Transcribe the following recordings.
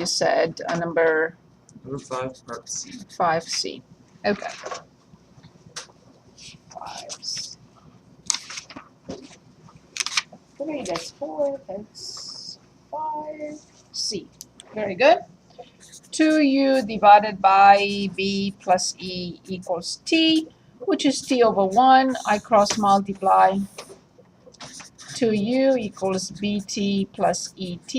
you said number Number 5, part C. 5C. Okay. 5C. 3, that's 4, that's 5C. Very good. 2u divided by b plus e equals t, which is t over 1. I cross multiply. 2u equals bt plus et.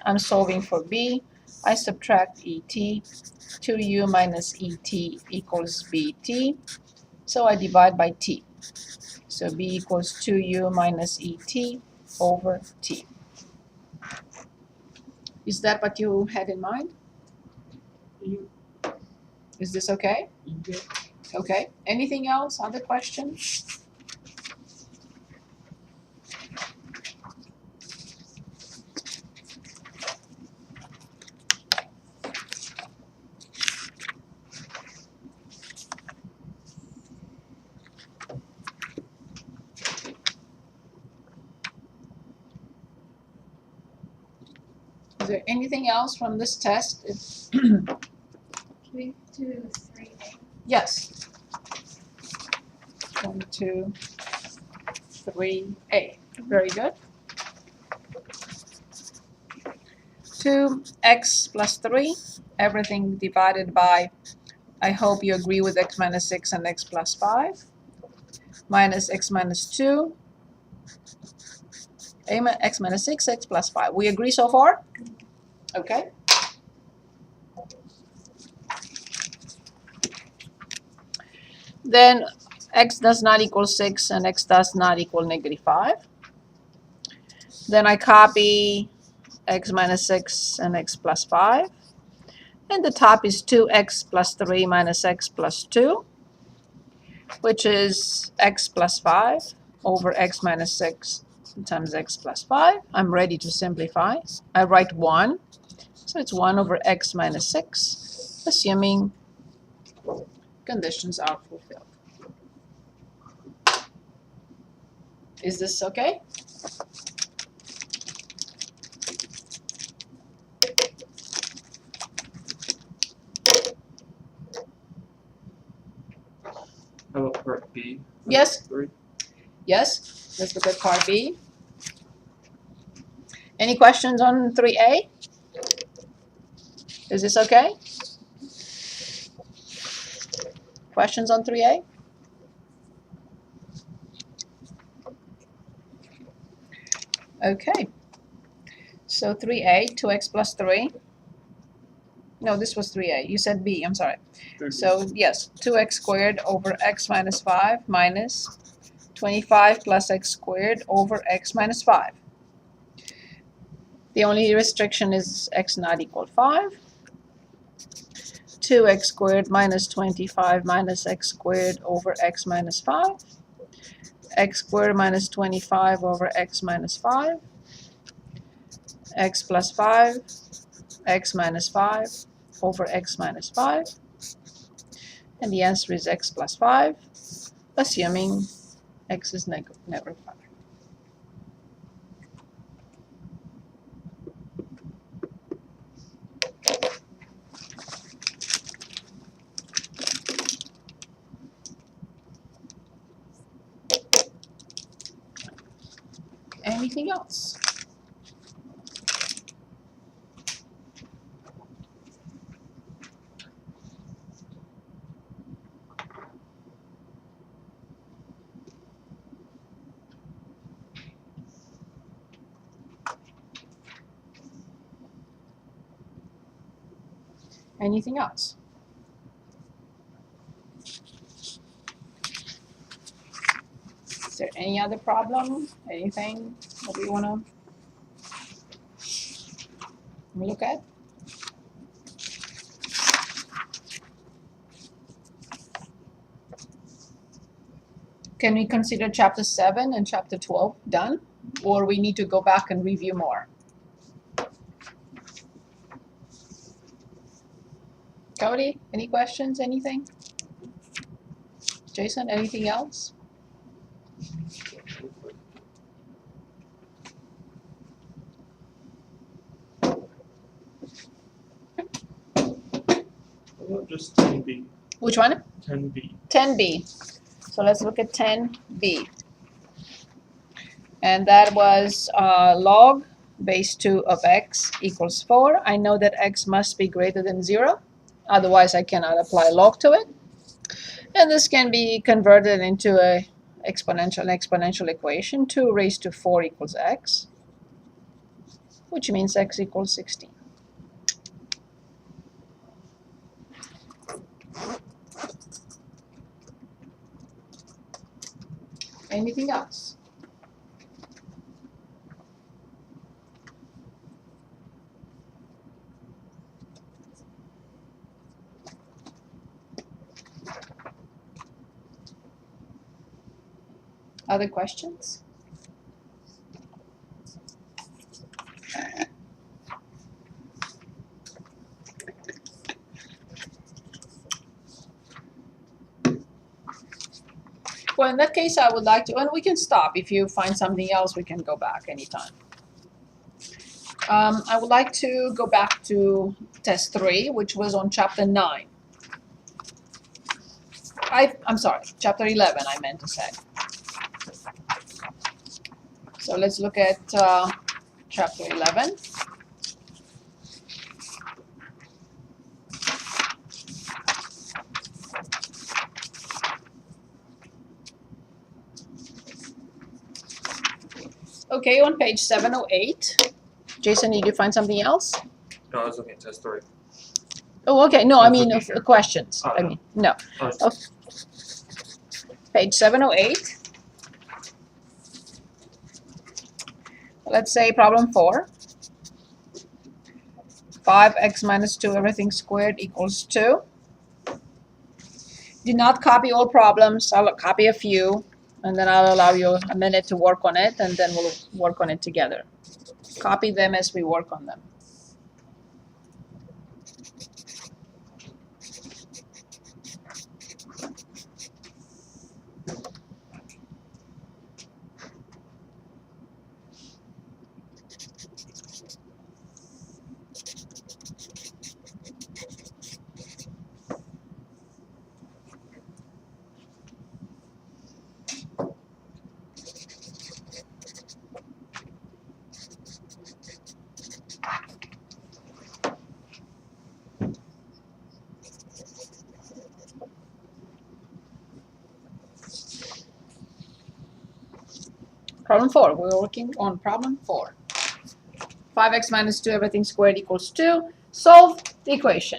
I'm solving for b. I subtract et. 2u minus et equals bt. So I divide by t. So b equals 2u minus et over t. Is that what you had in mind? Is this okay? Okay. Anything else? Other questions? Is there anything else from this test? 3, 2, 3. Yes. 1, 2, 3A. Very good. 2x plus 3. Everything divided by, I hope you agree with x minus 6 and x plus 5. Minus x minus 2. X minus 6, x plus 5. We agree so far? Okay. Then x does not equal 6 and x does not equal negative 5. Then I copy x minus 6 and x plus 5. And the top is 2x plus 3 minus x plus 2, which is x plus 5 over x minus 6 times x plus 5. I'm ready to simplify. I write 1. So it's 1 over x minus 6, assuming conditions are fulfilled. Is this okay? How about part B? Yes. 3. Yes. Let's look at part B. Any questions on 3A? Is this okay? Questions on 3A? Okay. So 3A, 2x plus 3. No, this was 3A. You said B, I'm sorry. So yes, 2x squared over x minus 5 minus 25 plus x squared over x minus 5. The only restriction is x not equal 5. 2x squared minus 25 minus x squared over x minus 5. X squared minus 25 over x minus 5. X plus 5. X minus 5 over x minus 5. And the answer is x plus 5, assuming x is never 5. Anything else? Anything else? Is there any other problem? Anything that we want to look at? Can we consider chapter 7 and chapter 12 done? Or we need to go back and review more? Cody, any questions, anything? Jason, anything else? What about just 10b? Which one? 10b. 10b. So let's look at 10b. And that was log base 2 of x equals 4. I know that x must be greater than 0. Otherwise, I cannot apply log to it. And this can be converted into an exponential equation. 2 raised to 4 equals x, which means x equals 16. Anything else? Other questions? Well, in that case, I would like to, and we can stop. If you find something else, we can go back anytime. I would like to go back to test 3, which was on chapter 9. I'm sorry, chapter 11, I meant to say. So let's look at chapter 11. Okay, on page 708. Jason, did you find something else? No, I was looking at test 3. Oh, okay. No, I I was mean looking here. questions. Oh, I no. mean, no. I was Oh, page 708. Let's say problem 4. 5x minus 2 everything squared equals 2. Do not copy all problems. I'll copy a few, and then I'll allow you a minute to work on it, and then we'll work on it together. Copy them as we work on them. Problem 4. We're working on problem 4. 5x minus 2 everything squared equals 2. Solve the equation.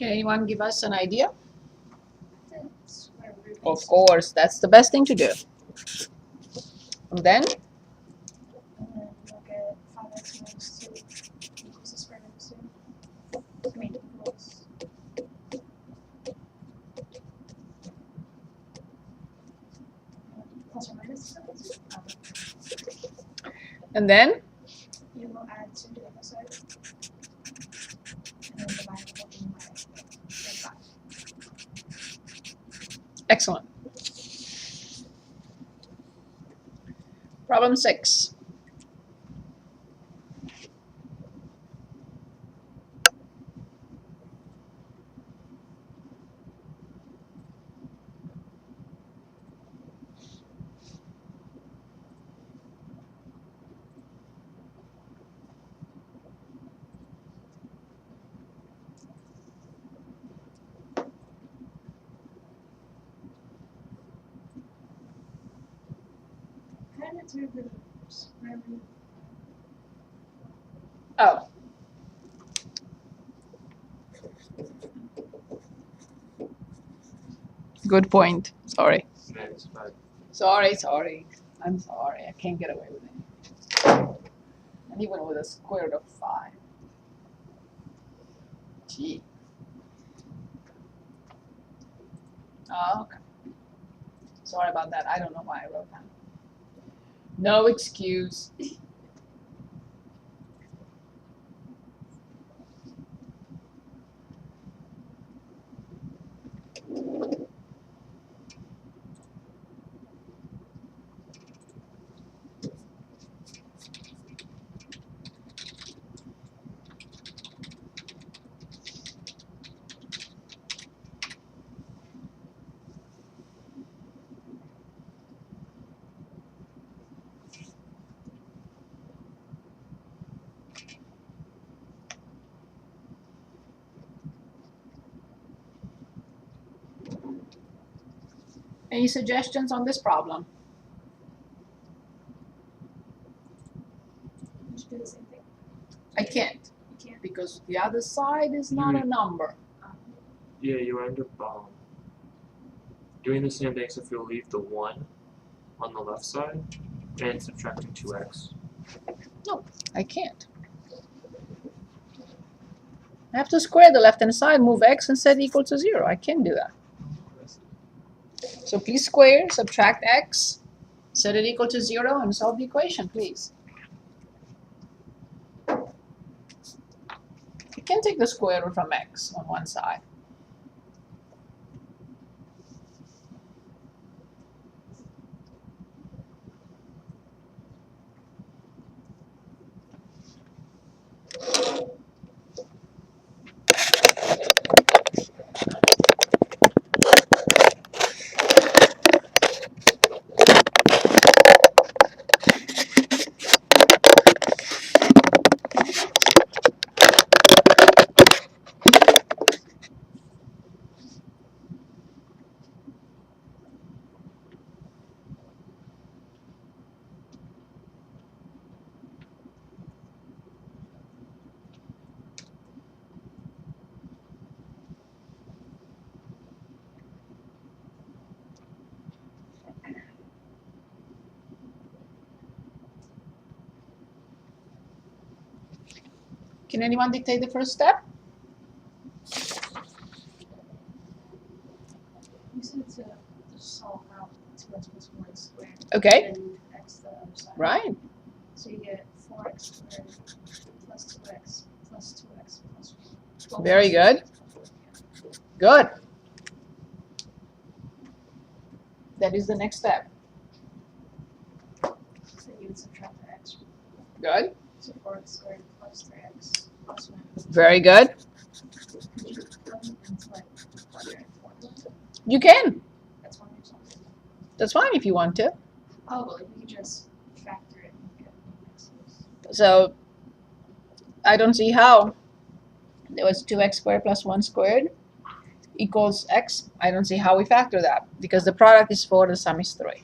Can anyone give us an idea? Of course, that's the best thing to do. And then, Look at 5x minus 2 equals the square root of 2. I mean, equals. Plus or minus. and then, You will add 2 to the other side. And then divide it by 5. excellent. Problem 6. get rid of the square root? Oh. Good point. Sorry. Yeah, it's fine. Sorry. I'm sorry. I can't get away with it. And even with a square root of 5. Gee. Oh, okay. Sorry about that. I don't know why I wrote that. No excuse. Any suggestions on this problem? You should do the same thing. I can't You can't. because the other side is not a number. Yeah, you end up doing the same thing except you'll leave the 1 on the left side and subtracting 2x. No, I can't. I have to square the left-hand side, move x, and set equal to 0. I can't do that. So please square, subtract x, set it equal to 0, and solve the equation, please. You can take the square root from x on one side. Can anyone dictate the first step? You said to solve out 2x plus 4 squared. Okay. And then move x to the other side. Right. So you get 4x squared plus 2x plus 2x plus 1. Very good. Good. That is the next step. So you would subtract the x. Good. So 4x squared plus 3x plus 1. Very good. Could you go into like quadratic formula? You can. That's one or something. That's fine if you want to. Oh, but like we could just factor it and get x's. So I don't see how. There was 2x squared plus 1 squared equals x. I don't see how we factor that because the product is 4, the sum is 3.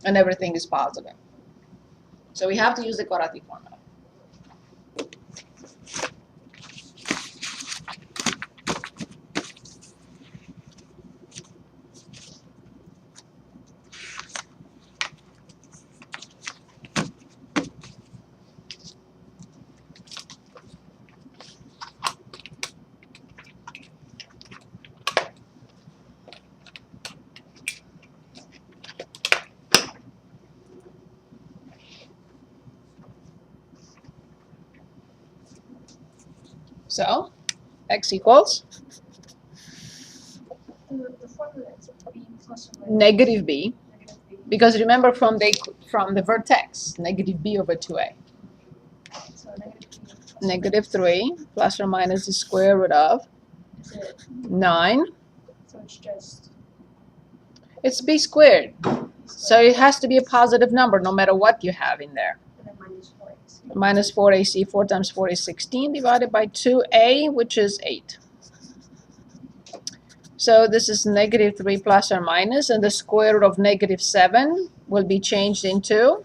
And everything is positive. So we have to use the quadratic formula. So x equals The formula is b plus or minus negative b. negative b. Because remember from the vertex, negative b over 2a. So negative b plus Negative 3 plus or minus the square root of is it 9. so it's just It's b squared. So it has to be a positive number no matter what you have in there. and then minus 4x. Minus 4ac, 4 times 4 is 16 divided by 2a, which is 8. So this is negative 3 plus or minus, and the square root of negative 7 will be changed into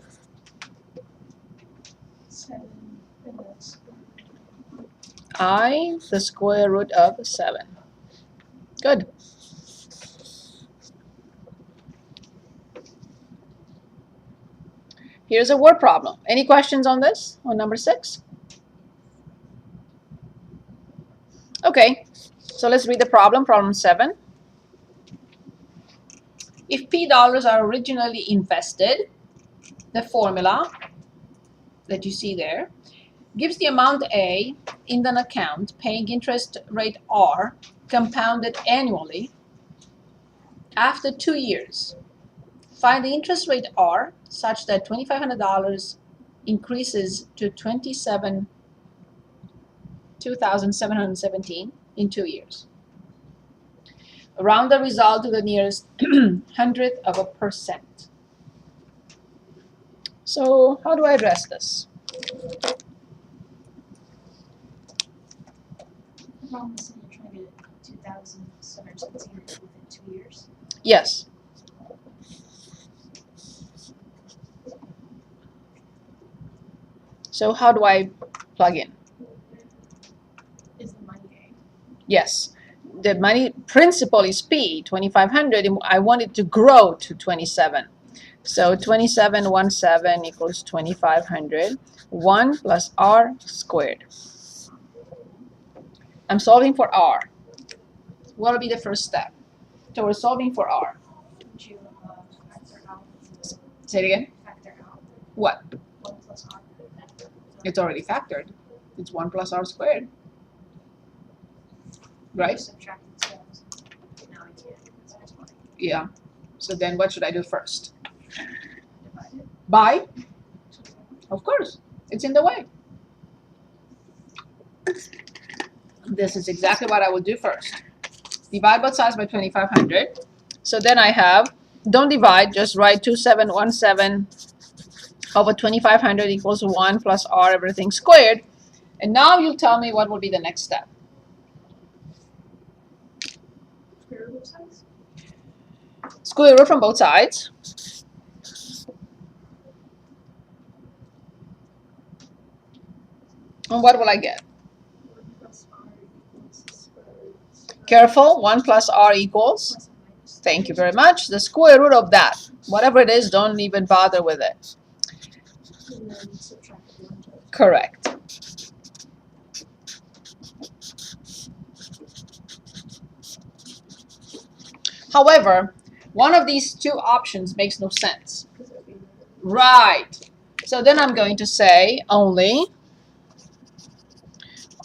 I the square root of 7. Good. Here's a word problem. Any questions on this, on number 6? Okay, so let's read the problem, problem 7. If P dollars are originally invested, the formula that you see there gives the amount A in an account paying interest rate R compounded annually after 2 years. Find the interest rate R such that $2,500 increases to $2,717 in 2 years. Round the result to the nearest 100%. So how do I address this? The problem is that you're trying to get 2,717 within 2 years. Yes. So how do I plug in? Is the money A? Yes. The money principal is P, 2,500. And I want it to grow to 27. So 2717 equals 2,500. 1 plus R squared. I'm solving for R. What will be the first step? So we're solving for R. Would you factor out? Say it again. Factor out What? 1 plus R. It's already factored. It's 1 plus R squared. Right? Subtract 2,000. No, I can't. That's just money. Yeah. So then what should I do first? Divide it. By? Of course. It's in the way. This is exactly what I will do first. Divide both sides by 2,500. So then I have, don't divide, just write 2717 over 2,500 equals 1 plus R, everything squared. And now you'll tell me what will be the next step. Square root of size? Square root from both sides. And what will I get? 1 plus R equals the square root. Careful, 1 plus R equals. Plus and minus. Thank you very much. The square root of that. Whatever it is, don't even bother with it. And then subtract 1. Correct. However, one of these two options makes no sense. Because it would be Right. So then I'm going to say only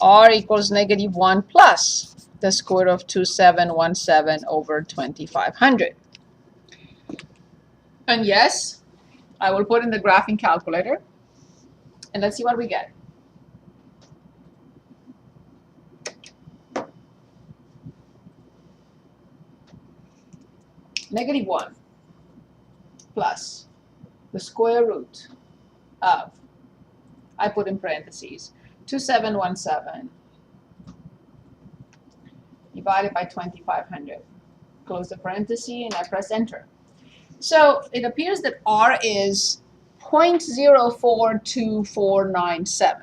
R equals negative 1 plus the square root of 2717 over 2,500. And yes, I will put in the graphing calculator. And let's see what we get. Negative 1 plus the square root of, I put in parentheses, 2717 divided by 2,500. Close the parenthesis and I press enter. So it appears that R is 0.042497.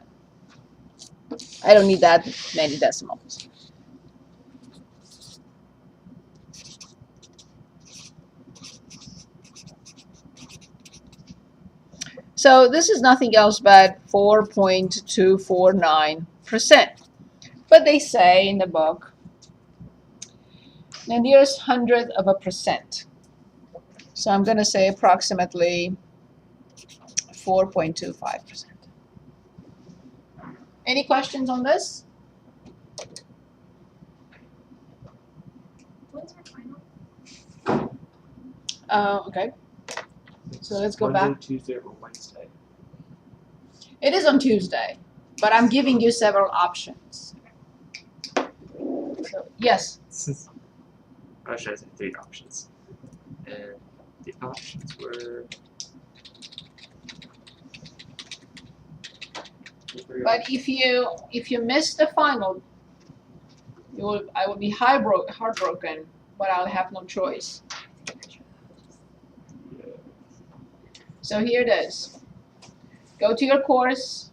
I don't need that many decimals. So this is nothing else but 4.249%. But they say in the book, the nearest 100%. So I'm going to say approximately 4.25%. Any questions on this? When's our final? Okay. So let's go Monday, back. Tuesday, or Wednesday. It is on Tuesday, but I'm giving you several options. So, yes. I should say 3 options. And the options were. But if you miss the final, I will be heartbroken, but I'll have no choice. So here it is. Go to your course.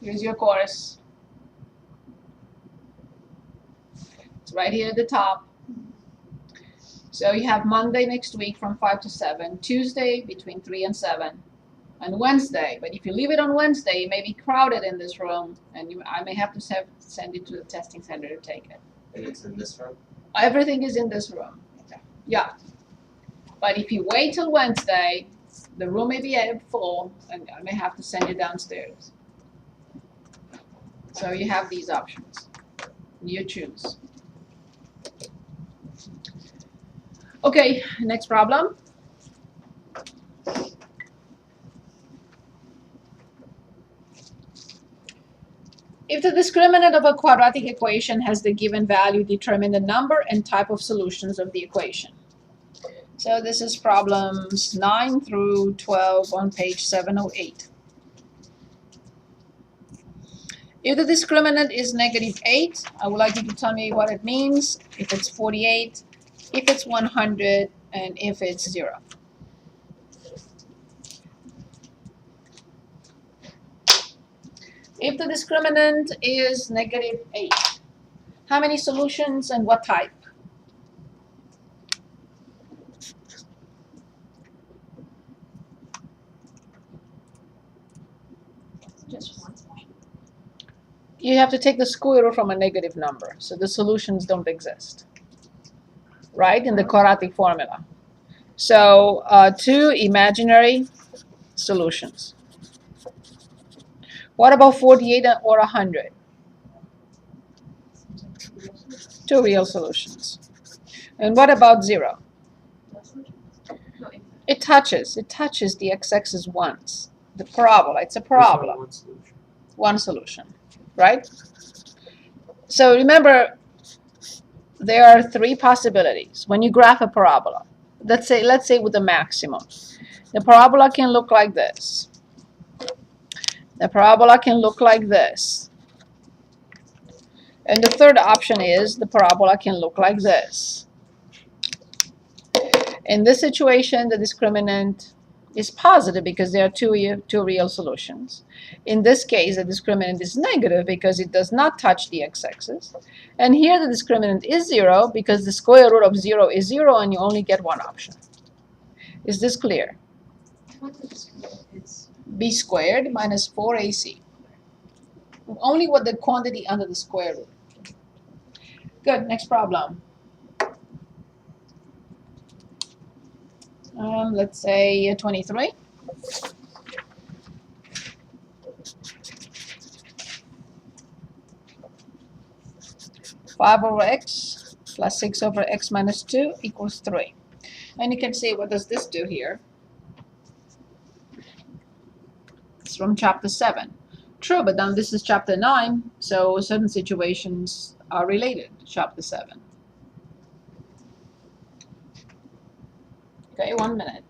Here's your course. It's right here at the top. So you have Monday next week from 5 to 7, Tuesday between 3 and 7, and Wednesday. But if you leave it on Wednesday, it may be crowded in this room, and I may have to send it to the testing center to take it. And it's in this room? Everything is in this room. Yeah. But if you wait till Wednesday, the room may be full, and I may have to send you downstairs. So you have these options. You choose. Okay, next problem. If the discriminant of a quadratic equation has the given value, determine the number and type of solutions of the equation. So this is problems 9 through 12 on page 708. If the discriminant is -8, I would like you to tell me what it means, if it's 48, if it's 100, and if it's 0. If the discriminant is -8, how many solutions and what type? Just one solution. You have to take the square root from a negative number, so the solutions don't exist, right, in the quadratic formula. So 2 imaginary solutions. What about 48 or 100? 2 real solutions. And what about 0? It touches the x-axis once. The parabola, it's a parabola. One solution. One solution, right? So remember, there are 3 possibilities when you graph a parabola. Let's say with the maximum. The parabola can look like this. The parabola can look like this. And the third option is the parabola can look like this. In this situation, the discriminant is positive because there are two real solutions. In this case, the discriminant is negative because it does not touch the x-axis. And here the discriminant is 0 because the square root of 0 is 0 and you only get one option. Is this clear? What the discriminant is? B squared minus 4ac. Only what the quantity under the square root. Good, next problem. Let's say 23. Five over x plus 6 over x minus 2 equals 3. And you can say, what does this do here? It's from chapter 7. True, but then this is chapter 9, so certain situations are related to chapter 7. Okay, 1 minute.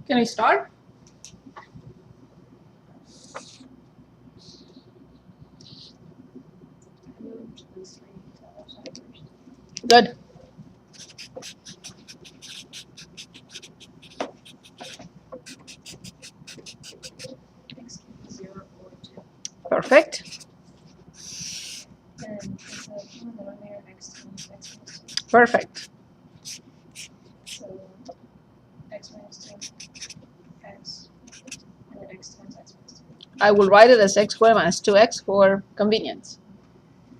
Can we start? I moved these three to the other side first. Good. X cubed is 0 or 2. Perfect. And instead of in the denominator, x times x minus 2. Perfect. So x minus 2, x, and then x times x minus 2. I will write it as x squared minus 2x for convenience.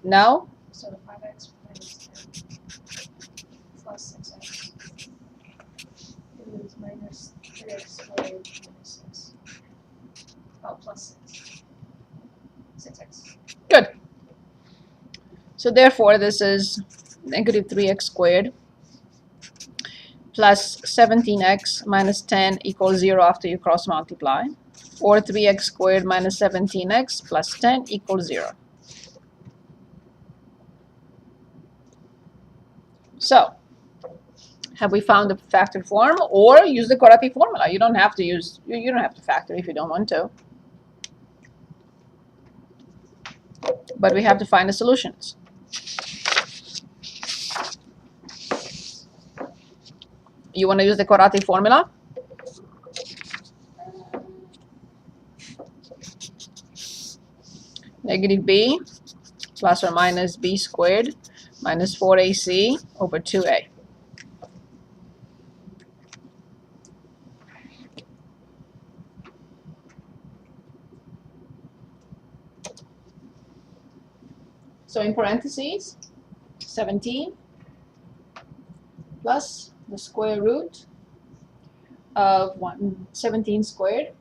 Now, So 5x minus 10 plus 6x is minus 3x squared minus 6. Oh, plus 6. 6x. good. So therefore, this is negative 3x squared plus 17x minus 10 equals 0 after you cross multiply, or 3x squared minus 17x plus 10 equals 0. So, have we found the factored form, or use the quadratic formula? You don't have to use, you don't have to factor if you don't want to. But we have to find the solutions. You want to use the quadratic formula? Negative b plus or minus b squared minus 4ac over 2a. So in parentheses, 17 plus the square root of 17 squared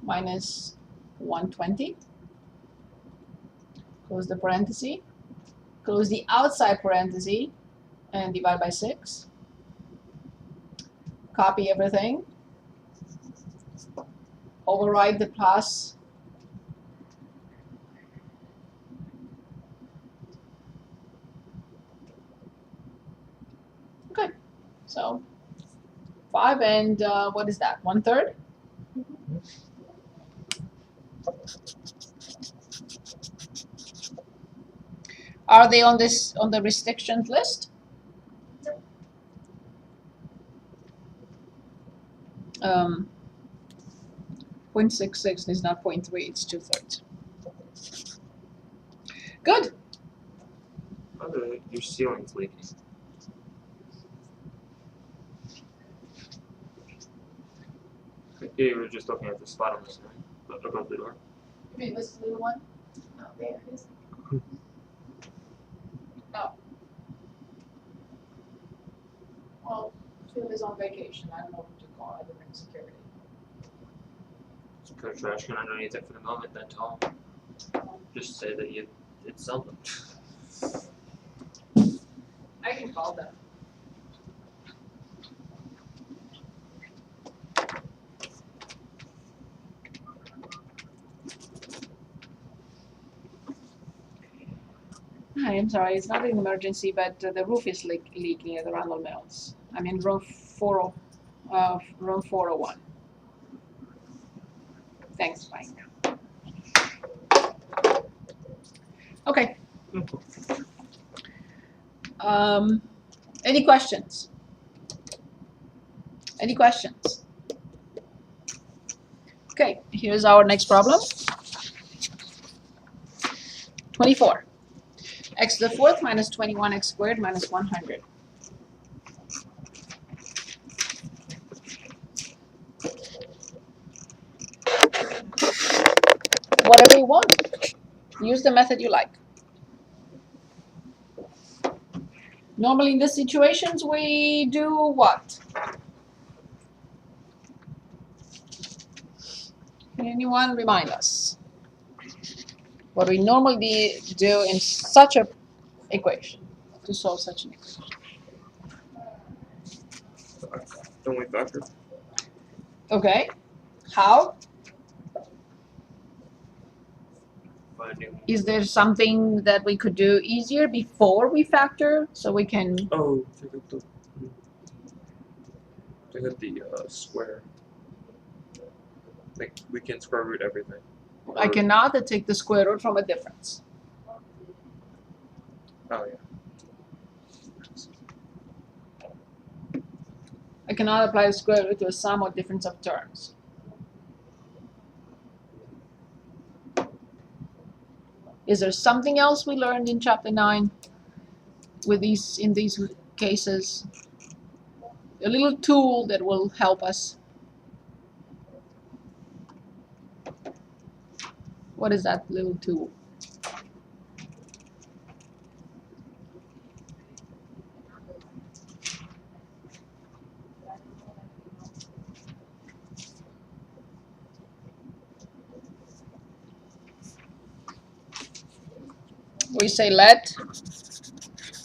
minus 120. Close the parenthesis. Close the outside parenthesis and divide by 6. Copy everything. Override the plus. Okay, so 5 and what is that? 1/3? Are they on the restrictions list? Um, 0.66 is not 0.3, it's 2/3. Good. Oh, your ceiling's leaking. Yeah, you were just looking at the spot on the ceiling, above the door. You mean this little one? Oh, there it is. No. Well, Phil is on vacation. I don't know who to call. I don't bring security. Just put a trash can underneath it for the moment, then tell them. Just say that you did something. I can call them. Hi, I'm sorry. It's not an emergency, but the roof is leaking at the Rundle Mills. I'm in room 401. Thanks, bye. Okay. Any questions? Any questions? Okay, here's our next problem. 24. X to the fourth minus 21x squared minus 100. Whatever you want. Use the method you like. Normally in these situations we do what? Can anyone remind us? What we normally do in such a equation, to solve such an equation. Don't we factor? Okay. How? Finding. Is there something that we could do easier before we factor so we can? Oh, check out the. to hit the square. Like we can square root everything. I cannot take the square root from a difference. Oh yeah. I cannot apply the square root to a sum or difference of terms. Is there something else we learned in chapter 9 with in these cases? A little tool that will help us. What is that little tool? We say let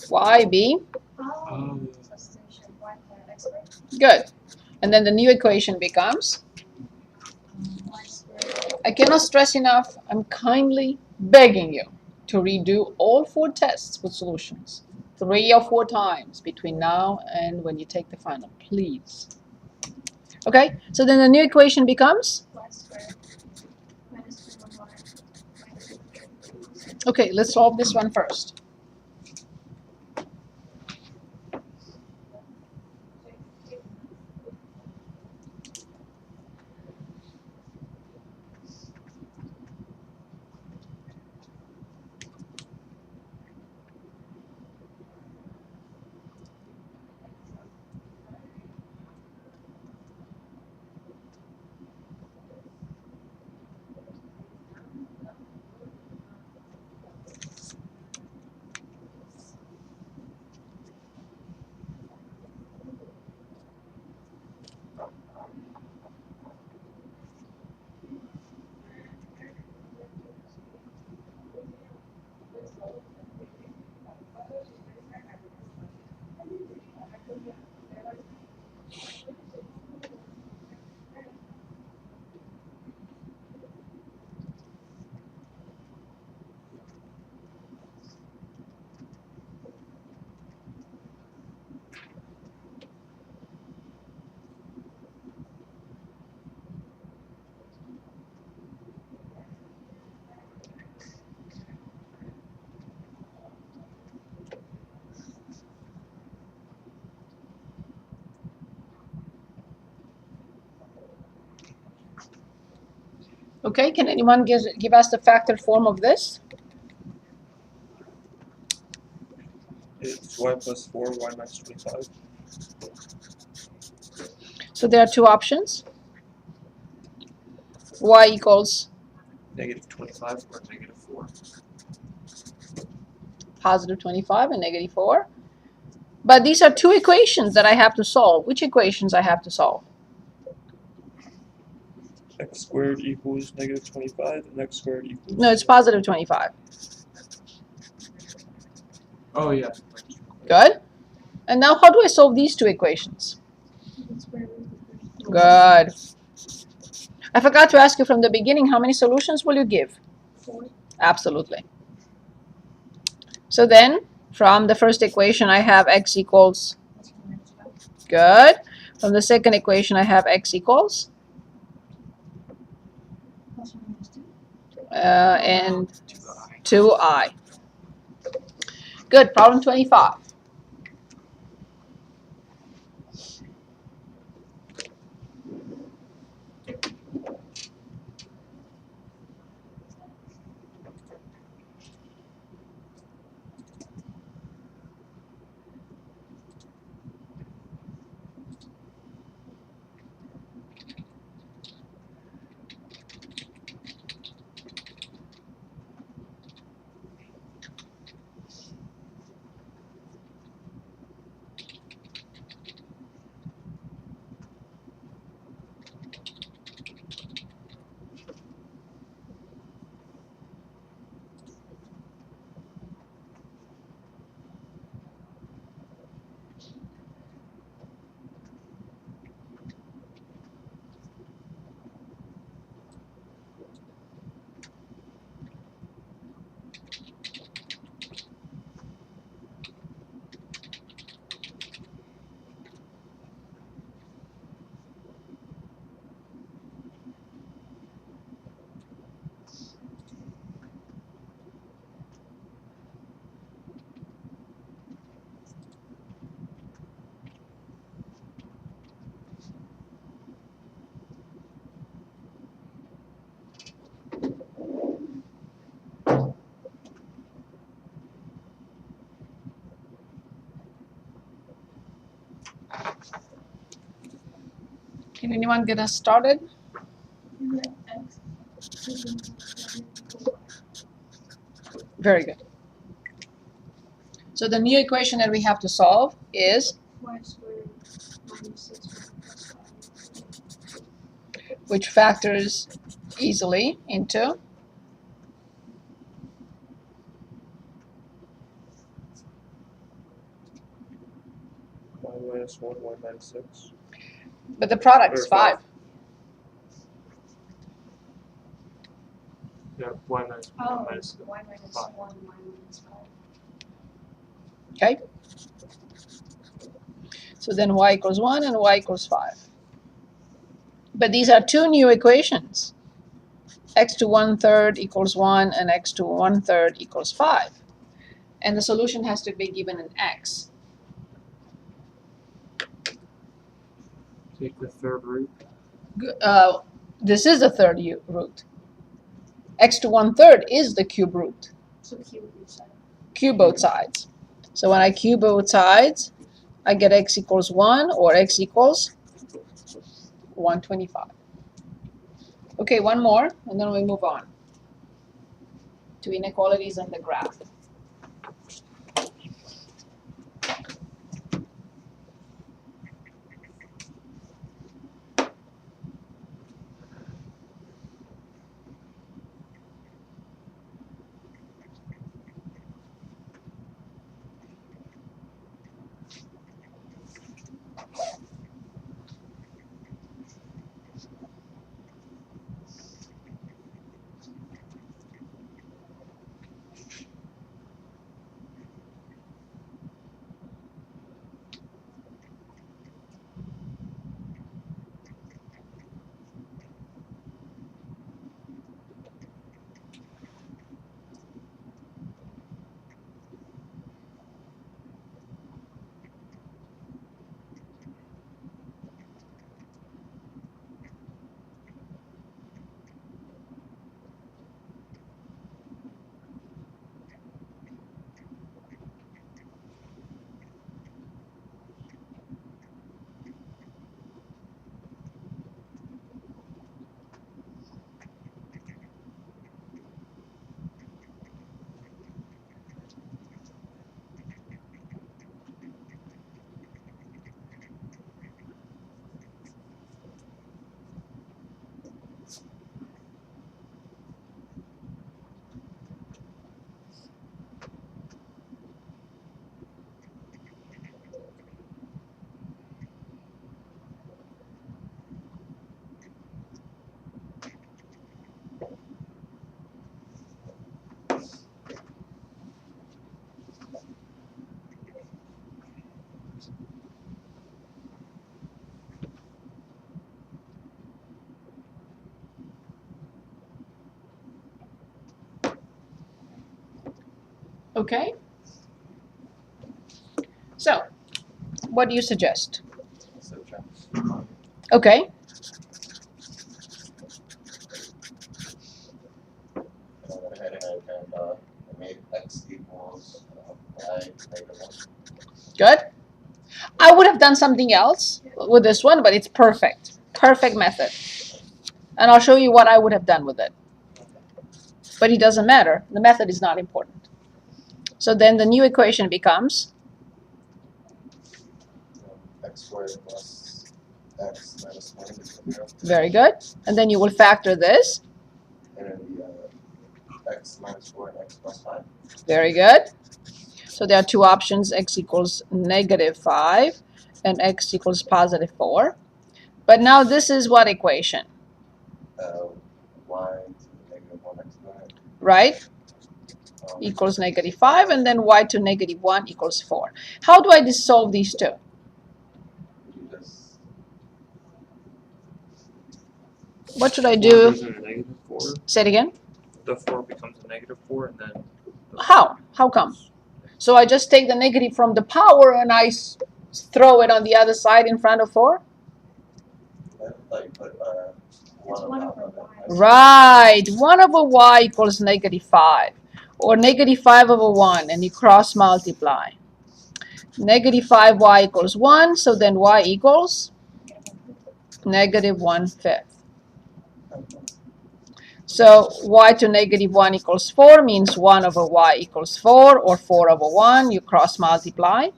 y be Substitution y for x squared. good. And then the new equation becomes, Y squared. I cannot stress enough, I'm kindly begging you to redo all 4 tests with solutions 3 or 4 times between now and when you take the final, please. Okay, so then the new equation becomes, Y squared minus 21y minus 3. okay, let's solve this one first. Okay, can anyone give us the factored form of this? It's y plus 4, y minus 25. So there are 2 options. Y equals Negative 25 or negative 4. positive 25 and negative 4. But these are 2 equations that I have to solve. Which equations I have to solve? X squared equals negative 25 and x squared equals... No, it's positive 25. Oh yeah. Good. And now how do I solve these 2 equations? Good. I forgot to ask you from the beginning, how many solutions will you give? 4. Absolutely. So then, from the first equation, I have x equals, good. From the second equation, I have x equals, and 2i. Good, problem 25. Can anyone get us started? Very good. So the new equation that we have to solve is Y squared minus 6y plus 5. which factors easily into Y minus 1, Y minus 6. but the product is Or five. 5. Yeah, Y minus 1, Oh, Y minus 6. y minus 5. 1, y minus 5. Okay? So then y equals 1 and y equals 5. But these are two new equations. X to 1/3 equals 1 and x to 1/3 equals 5. And the solution has to be given in x. Take the third root. This is the third root. X to 1/3 is the cube root. So cube each side. Cube both sides. So when I cube both sides, I get x equals 1 or x equals 125. Okay, one more, and then we move on to inequalities in the graph. Okay? So, what do you suggest? Okay. I made x equals y negative 1. Good. I would have done something else with this one, but it's perfect. Perfect method. And I'll show you what I would have done with it. But it doesn't matter. The method is not important. So then the new equation becomes X squared plus x minus 1 equals 0. very good. And then you will factor this. And then the x minus 4 and x plus 5. Very good. So there are two options, x equals -5 and x equals +4. But now this is what equation, Y to negative 1 x squared. right? Equals -5, and then y to -1 equals 4. How do I dissolve these two? You just What should I 4 do? goes into negative 4. Say it again. The 4 becomes a negative 4, and then. How? How come? So I just take the negative from the power and I throw it on the other side in front of 4? like put It's 1 1 on top over of it. y. Right. 1 over y equals -5. Or -5 over 1, and you cross multiply. Negative 5y equals 1, so then y equals negative 1/5. So y to negative 1 equals 4 means 1 over y equals 4, or 4 over 1. You cross multiply.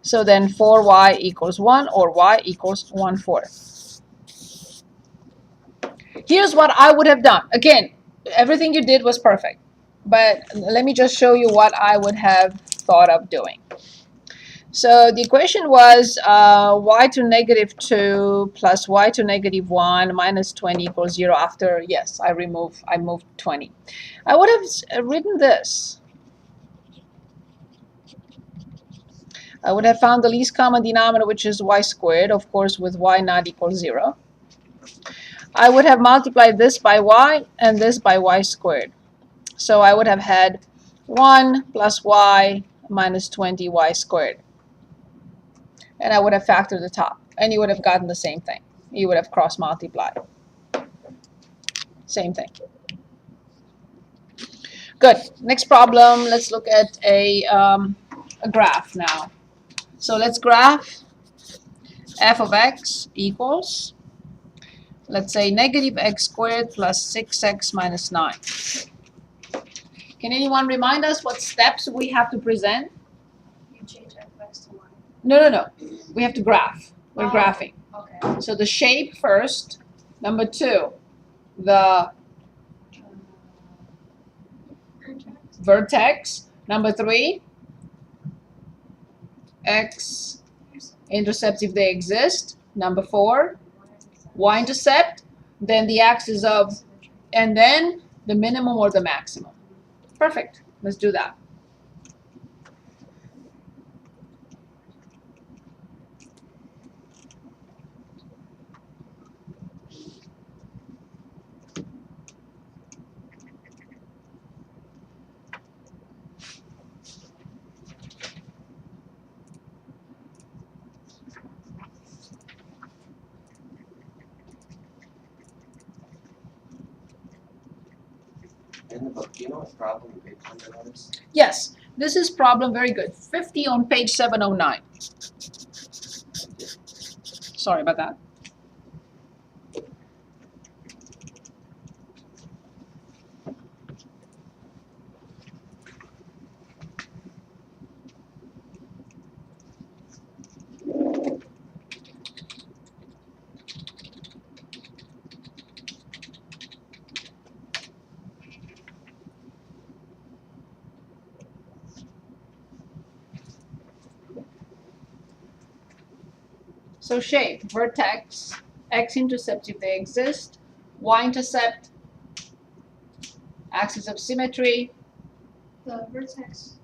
So then 4y equals 1, or y equals 1/4. Here's what I would have done. Again, everything you did was perfect. But let me just show you what I would have thought of doing. So the equation was y to negative 2 plus y to negative 1 minus 20 equals 0 after, yes, I moved 20. I would have written this. I would have found the least common denominator, which is y squared, of course, with y not equal 0. I would have multiplied this by y and this by y squared. So I would have had 1 plus y minus 20y squared. And I would have factored the top. And you would have gotten the same thing. You would have cross multiplied. Same thing. Good. Next problem. Let's look at a graph now. So let's graph f of x equals, let's say, negative x squared plus 6x minus 9. Can anyone remind us what steps we have to present? You change f of x to 1. No. We have to graph. We're graphing. Okay. So the shape first. Number 2, the vertex. Number 3, x-intercepts if they exist. Number 4, y-intercept. Then the axis of, and then the minimum or the maximum. Perfect. Let's do that. In the book, do you know what problem page number is? Yes, this is problem very good. 50 on page 709. Sorry about that. So shape, vertex, x-intercept if they exist, y-intercept, axis of symmetry. The vertex